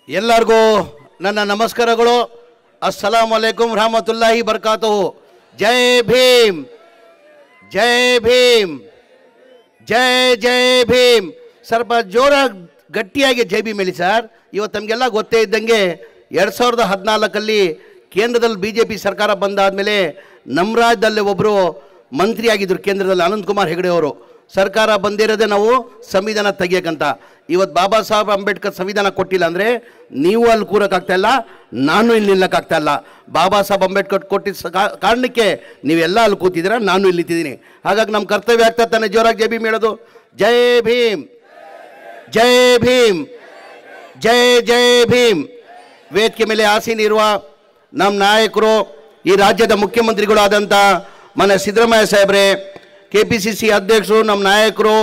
ಎಲ್ಲರಿಗೂ ನನ್ನ ನಮಸ್ಕಾರಗಳು. ಅಸ್ಸಲಾಮು ಅಲೈಕುಂ ರಹಮತುಲ್ಲಾಹಿ ಬರ್ಕಾತುಹು. ಜೈ ಭೀಮ್, ಜೈ ಭೀಮ್, ಜೈ ಜೈ ಭೀಮ್. ಸ್ವಲ್ಪ ಜೋರಾಗಿ ಗಟ್ಟಿಯಾಗಿ ಜೈ ಭೀಮ್ ಹೇಳಿ ಸರ್. ಇವತ್ತು ನಮಗೆಲ್ಲ ಗೊತ್ತೇ ಇದ್ದಂಗೆ 2014 ಕೇಂದ್ರದಲ್ಲಿ BJP ಸರ್ಕಾರ ಬಂದಾದಮೇಲೆ ನಮ್ಮ ರಾಜ್ಯದಲ್ಲೇ ಒಬ್ಬರು ಮಂತ್ರಿ ಆಗಿದ್ದರು ಕೇಂದ್ರದಲ್ಲಿ, ಅನಂತ್ ಕುಮಾರ್ ಹೆಗಡೆ ಅವರು. ಸರ್ಕಾರ ಬಂದಿರೋದೇ ನಾವು ಸಂವಿಧಾನ ತೆಗಿಯೋಕ್ಕಂತ. ಇವತ್ತು ಬಾಬಾ ಸಾಹೇಬ್ ಅಂಬೇಡ್ಕರ್ ಸಂವಿಧಾನ ಕೊಟ್ಟಿಲ್ಲ ಅಂದರೆ ನೀವು ಅಲ್ಲಿ ಕೂರೋಕ್ಕಾಗ್ತಾಯಿಲ್ಲ, ನಾನು ಇಲ್ಲಿ ನಿಲ್ಲಕ್ಕಾಗ್ತಾಯಿಲ್ಲ. ಬಾಬಾ ಸಾಹೇಬ್ ಅಂಬೇಡ್ಕರ್ ಕೊಟ್ಟಿದ್ದ ಕಾರಣಕ್ಕೆ ನೀವೆಲ್ಲ ಅಲ್ಲಿ ಕೂತಿದ್ದೀರಾ, ನಾನು ಇಲ್ಲಿ ನಿಂತಿದ್ದೀನಿ. ಹಾಗಾಗಿ ನಮ್ಮ ಕರ್ತವ್ಯ ಆಗ್ತಾ ತಾನೆ ಜೋರಾಗಿ ಜೈ ಭೀಮ್ ಹೇಳೋದು. ಜೈ ಭೀಮ್, ಜೈ ಭೀಮ್, ಜೈ ಜೈ ಭೀಮ್. ವೇದಿಕೆ ಮೇಲೆ ಆಸೀನಿರುವ ನಮ್ಮ ನಾಯಕರು, ಈ ರಾಜ್ಯದ ಮುಖ್ಯಮಂತ್ರಿಗಳಾದಂಥ ಮನೆ ಸಿದ್ದರಾಮಯ್ಯ ಸಾಹೇಬ್ರೆ, KPCC ಅಧ್ಯಕ್ಷರು, ನಮ್ಮ ನಾಯಕರು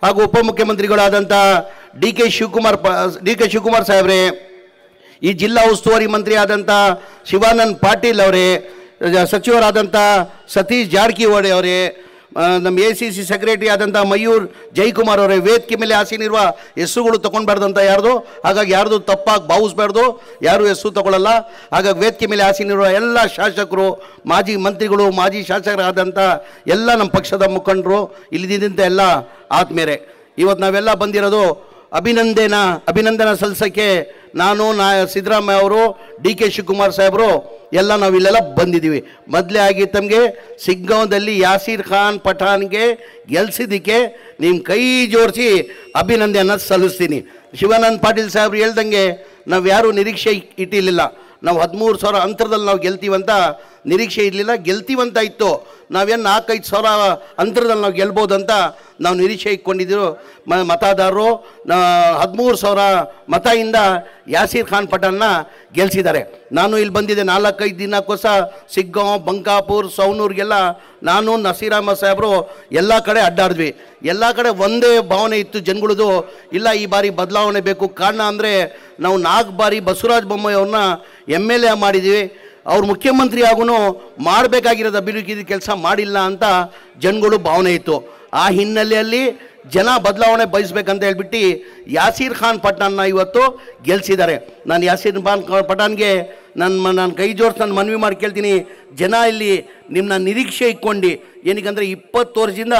ಹಾಗೂ ಉಪಮುಖ್ಯಮಂತ್ರಿಗಳಾದಂಥ ಡಿ ಕೆ ಶಿವಕುಮಾರ್ ಸಾಹೇಬ್ರೆ, ಈ ಜಿಲ್ಲಾ ಉಸ್ತುವಾರಿ ಮಂತ್ರಿ ಆದಂಥ ಶಿವಾನಂದ್ ಪಾಟೀಲ್ ಅವರೇ, ಸಚಿವರಾದಂಥ ಸತೀಶ್ ಜಾರಕಿಹೊಳಿ ಅವರೇ, ನಮ್ಮ ACC ಸೆಕ್ರೆಟರಿ ಆದಂಥ ಮಯೂರ್ ಜೈಕುಮಾರ್ ಅವರೇ, ವೇದಿಕೆ ಮೇಲೆ ಆಸೀನಿರುವ ಹೆಸರುಗಳು ತೊಗೊಂಡ್ಬಾರ್ದಂತ ಯಾರ್ದು, ಹಾಗಾಗಿ ಯಾರ್ದು ತಪ್ಪಾಗಿ ಭಾವಿಸ್ಬಾರ್ದು, ಯಾರು ಹೆಸರು ತಗೊಳ್ಳಲ್ಲ. ಹಾಗಾಗಿ ವೇದಿಕೆ ಮೇಲೆ ಆಸೀನಿರುವ ಎಲ್ಲ ಶಾಸಕರು, ಮಾಜಿ ಮಂತ್ರಿಗಳು, ಮಾಜಿ ಶಾಸಕರಾದಂಥ ಎಲ್ಲ ನಮ್ಮ ಪಕ್ಷದ ಮುಖಂಡರು, ಇಲ್ಲಿದ್ದಂಥ ಎಲ್ಲ ಆತ್ಮೇರೆ, ಇವತ್ತು ನಾವೆಲ್ಲ ಬಂದಿರೋದು ಅಭಿನಂದನಾ ಸಲ್ಲಿಸೋಕ್ಕೆ. ನಾನು ಸಿದ್ದರಾಮಯ್ಯ ಅವರು, ಡಿ ಕೆ ಶಿವಕುಮಾರ್ ಸಾಹೇಬರು ಎಲ್ಲ ನಾವಿಲ್ಲೆಲ್ಲ ಬಂದಿದ್ದೀವಿ. ಮೊದಲೇ ಆಗಿ ತಮಗೆ ಸಿಗ್ಗಾಂವದಲ್ಲಿ ಯಾಸೀರ್ ಖಾನ್ ಪಠಾನ್ಗೆ ಗೆಲ್ಸಿದ್ದಕ್ಕೆ ನಿಮ್ಮ ಕೈ ಜೋಡಿಸಿ ಅಭಿನಂದನೆ ಸಲ್ಲಿಸ್ತೀನಿ. ಶಿವಾನಂದ್ ಪಾಟೀಲ್ ಸಾಹೇಬ್ರು ಹೇಳ್ದಂಗೆ ನಾವು ಯಾರೂ ನಿರೀಕ್ಷೆ ಇಟ್ಟಿರಲಿಲ್ಲ. ನಾವು 13,000 ಅಂತರದಲ್ಲಿ ನಾವು ಗೆಲ್ತೀವಂತ ನಿರೀಕ್ಷೆ ಇರಲಿಲ್ಲ. ಗೆಲ್ತೀವಂತ ಇತ್ತು, ನಾವೇನು 4-5,000 ಅಂತರದಲ್ಲಿ ನಾವು ಗೆಲ್ಬೋದಂತ ನಾವು ನಿರೀಕ್ಷೆ ಇಟ್ಕೊಂಡಿದ್ರು. ಮತದಾರರು 13,000 ಮತದಿಂದ ಯಾಸೀರ್ ಖಾನ್ ಪಠಾನ್ನ ಗೆಲ್ಲಿಸಿದ್ದಾರೆ. ನಾನು ಇಲ್ಲಿ ಬಂದಿದ್ದೆ 4-5 ದಿನಕ್ಕೋಸ ಸಿಗ್ಗಾಂವ್, ಬಂಕಾಪುರ್, ಸೌನೂರಿಗೆಲ್ಲ ನಾನು ನಸೀರ್ ಅಹಮದ್ ಸಾಹೇಬರು ಎಲ್ಲ ಕಡೆ ಅಡ್ಡಾಡಿದ್ವಿ. ಎಲ್ಲ ಕಡೆ ಒಂದೇ ಭಾವನೆ ಇತ್ತು ಜನಗಳದು, ಇಲ್ಲ ಈ ಬಾರಿ ಬದಲಾವಣೆ ಬೇಕು. ಕಾರಣ ಅಂದರೆ ನಾವು 4 ಬಾರಿ ಬಸವರಾಜ ಬೊಮ್ಮಾಯಿ ಅವ್ರನ್ನ MLA ಮಾಡಿದ್ದೀವಿ. ಅವ್ರು ಮುಖ್ಯಮಂತ್ರಿ ಆಗೂ ಮಾಡಬೇಕಾಗಿರೋದು ಅಭಿವೃದ್ಧಿ ಕೆಲಸ ಮಾಡಿಲ್ಲ ಅಂತ ಜನಗಳು ಭಾವನೆ ಇತ್ತು. ಆ ಹಿನ್ನೆಲೆಯಲ್ಲಿ ಜನ ಬದಲಾವಣೆ ಬಯಸ್ಬೇಕಂತ ಹೇಳ್ಬಿಟ್ಟು ಯಾಸೀರ್ ಖಾನ್ ಪಠಾನ್ನ ಇವತ್ತು ಗೆಲ್ಲಿಸಿದ್ದಾರೆ. ನಾನು ಯಾಸೀರ್ ಖಾನ್ ಪಠಾನ್ಗೆ ನಾನು ಕೈ ಜೋಡಿಸಿ ನಾನು ಮನವಿ ಮಾಡಿ ಕೇಳ್ತೀನಿ, ಜನ ಇಲ್ಲಿ ನಿಮ್ಮನ್ನ ನಿರೀಕ್ಷೆ ಇಟ್ಕೊಂಡು, ಏನಕ್ಕಂದರೆ 20 ವರ್ಷದಿಂದ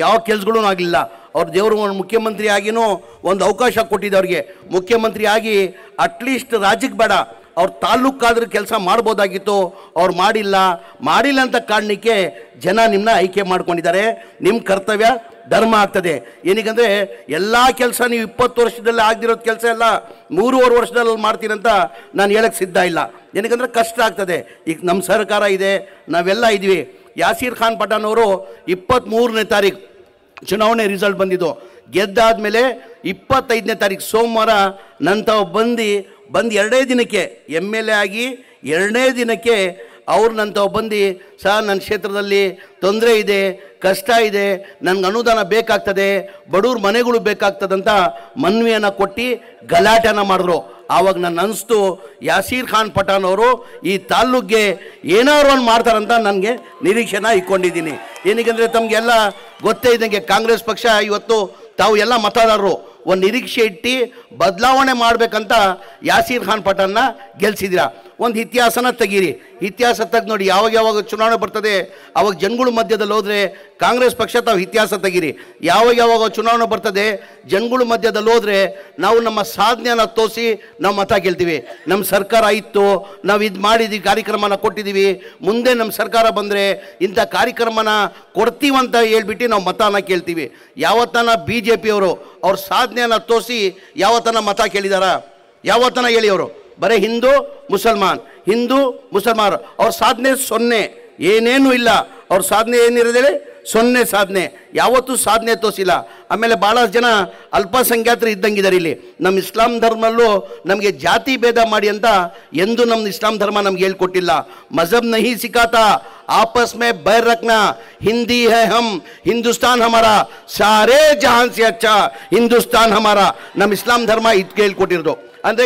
ಯಾವ ಕೆಲಸಗಳೂ ಆಗಲಿಲ್ಲ. ಅವ್ರ ದೇವರು ಮುಖ್ಯಮಂತ್ರಿ ಆಗಿನೂ ಒಂದು ಅವಕಾಶ ಕೊಟ್ಟಿದ್ದು ಅವ್ರಿಗೆ. ಮುಖ್ಯಮಂತ್ರಿ ಆಗಿ ಅಟ್ಲೀಸ್ಟ್ ರಾಜ್ಯಕ್ಕೆ ಬೇಡ, ಅವ್ರ ತಾಲೂಕಾದ್ರೂ ಕೆಲಸ ಮಾಡ್ಬೋದಾಗಿತ್ತು, ಅವ್ರು ಮಾಡಿಲ್ಲ ಅಂತ ಕಾರಣಕ್ಕೆ ಜನ ನಿಮ್ಮನ್ನ ಆಯ್ಕೆ ಮಾಡ್ಕೊಂಡಿದ್ದಾರೆ. ನಿಮ್ಮ ಕರ್ತವ್ಯ ಧರ್ಮ ಆಗ್ತದೆ. ಏನಕ್ಕಂದರೆ ಎಲ್ಲ ಕೆಲಸ ನೀವು 20 ವರ್ಷದಲ್ಲಿ ಆಗದಿರೋದು ಕೆಲಸ ಎಲ್ಲ 3.5 ವರ್ಷದಲ್ಲಿ ಮಾಡ್ತೀರಂತ ನಾನು ಹೇಳಕ್ಕೆ ಸಿದ್ಧ ಇಲ್ಲ. ಏನಕ್ಕಂದರೆ ಕಷ್ಟ ಆಗ್ತದೆ. ಈಗ ನಮ್ಮ ಸರ್ಕಾರ ಇದೆ, ನಾವೆಲ್ಲ ಇದ್ವಿ. ಯಾಸೀರ್ ಖಾನ್ ಪಠಾನ್ ಅವರು 23ನೇ ತಾರೀಕು ಚುನಾವಣೆ ರಿಸಲ್ಟ್ ಬಂದಿದ್ದು. ಗೆದ್ದಾದಮೇಲೆ 25ನೇ ತಾರೀಕು ಸೋಮವಾರ ನಂತರ ಬಂದು 2 ದಿನಕ್ಕೆ MLA ಆಗಿ 2ನೇ ದಿನಕ್ಕೆ ಅವ್ರು ನಂತರ ಬಂದು, ಸರ್ ನನ್ನ ಕ್ಷೇತ್ರದಲ್ಲಿ ತೊಂದರೆ ಇದೆ, ಕಷ್ಟ ಇದೆ, ನನಗೆ ಅನುದಾನ ಬೇಕಾಗ್ತದೆ, ಬಡವ್ರ ಮನೆಗಳು ಬೇಕಾಗ್ತದಂತ ಮನವಿಯನ್ನು ಕೊಟ್ಟು ಗಲಾಟೆನ ಮಾಡಿದ್ರು. ಆವಾಗ ನಾನು ಅನಿಸ್ತು, ಯಾಸೀರ್ ಖಾನ್ ಪಠಾನ್ ಅವರು ಈ ತಾಲ್ಲೂಕಿಗೆ ಏನಾದ್ರು ಒಂದು ಮಾಡ್ತಾರಂತ ನನಗೆ ನಿರೀಕ್ಷೆನ ಇಟ್ಕೊಂಡಿದ್ದೀನಿ. ಏನಕ್ಕೆಂದರೆ ತಮಗೆಲ್ಲ ಗೊತ್ತೇ ಇದ್ದಂಗೆ ಕಾಂಗ್ರೆಸ್ ಪಕ್ಷ ಇವತ್ತು ತಾವು ಎಲ್ಲ ಮತದಾರರು ಒಂದು ನಿರೀಕ್ಷೆ ಇಟ್ಟು ಬದಲಾವಣೆ ಮಾಡಬೇಕಂತ ಯಾಸೀರ್ ಖಾನ್ ಪಠಾನ್ನ ಗೆಲ್ಸಿದ್ದೀರಾ. ಒಂದು ಇತಿಹಾಸನ ತೆಗೀರಿ, ಇತಿಹಾಸ ತೆಗೆದು ನೋಡಿ. ಯಾವಾಗ ಚುನಾವಣೆ ಬರ್ತದೆ ಆವಾಗ ಜನಗಳ ಮಧ್ಯದಲ್ಲಿ ಹೋದರೆ ಕಾಂಗ್ರೆಸ್ ಪಕ್ಷ ತಾವು ಇತಿಹಾಸ ತೆಗೀರಿ. ಯಾವಾಗ ಚುನಾವಣೆ ಬರ್ತದೆ ಜನಗಳ ಮಧ್ಯದಲ್ಲಿ ಹೋದರೆ ನಾವು ನಮ್ಮ ಸಾಧನೆಯನ್ನು ತೋರಿಸಿ ನಾವು ಮತ ಗೆಲ್ತೀವಿ. ನಮ್ಮ ಸರ್ಕಾರ ಇತ್ತು, ನಾವು ಇದು ಮಾಡಿದ್ದೀವಿ, ಕಾರ್ಯಕ್ರಮನ ಕೊಟ್ಟಿದ್ದೀವಿ, ಮುಂದೆ ನಮ್ಮ ಸರ್ಕಾರ ಬಂದರೆ ಇಂಥ ಕಾರ್ಯಕ್ರಮನ ಕೊಡ್ತೀವಂತ ಹೇಳ್ಬಿಟ್ಟು ನಾವು ಮತನ ಕೇಳ್ತೀವಿ. ಯಾವತ್ತನ BJP ಅವರು ಅವ್ರ ಸಾಧನೆಯನ್ನು ತೋರಿಸಿ ಯಾವತ್ತನ ಮತ ಕೇಳಿದಾರ? ಯಾವತ್ತನ ಹೇಳಿ? ಅವರು ಬರೀ ಹಿಂದೂ ಮುಸಲ್ಮಾನ್ ಅವ್ರ ಸಾಧನೆ 0, ಏನೇನೂ ಇಲ್ಲ. ಅವ್ರ ಸಾಧನೆ ಏನಿರೋದೇಳಿ 0 ಸಾಧನೆ, ಯಾವತ್ತೂ ಸಾಧನೆ ತೋರಿಸಿಲ್ಲ. ಆಮೇಲೆ ಭಾಳಷ್ಟು ಜನ ಅಲ್ಪಸಂಖ್ಯಾತರು ಇದ್ದಂಗಿದ್ದಾರೆ ಇಲ್ಲಿ. ನಮ್ಮ ಇಸ್ಲಾಂ ಧರ್ಮಲ್ಲೂ ನಮಗೆ ಜಾತಿ ಭೇದ ಮಾಡಿ ಅಂತ ಎಂದು ನಮ್ಮ ಇಸ್ಲಾಂ ಧರ್ಮ ನಮ್ಗೆ ಹೇಳ್ಕೊಟ್ಟಿಲ್ಲ. ಮಜಹಬ್ ನಹಿ ಸಿಖಾತಾ ಆಪಸ್ ಮೇ ಬೈರ್ ರಖ್ನಾ, ಹಿಂದಿ ಹೈ ಹಮ್ ಹಿಂದೂಸ್ತಾನ್ ಹಮಾರಾ, ಸಾರೇ ಜಹಾನ್ ಸೆ ಅಚ್ಚಾ ಹಿಂದೂಸ್ತಾನ್ ಹಮಾರಾ. ನಮ್ಮ ಇಸ್ಲಾಂ ಧರ್ಮ ಇದಕ್ಕೆ ಹೇಳ್ಕೊಟ್ಟಿರೋದು. ಅಂದರೆ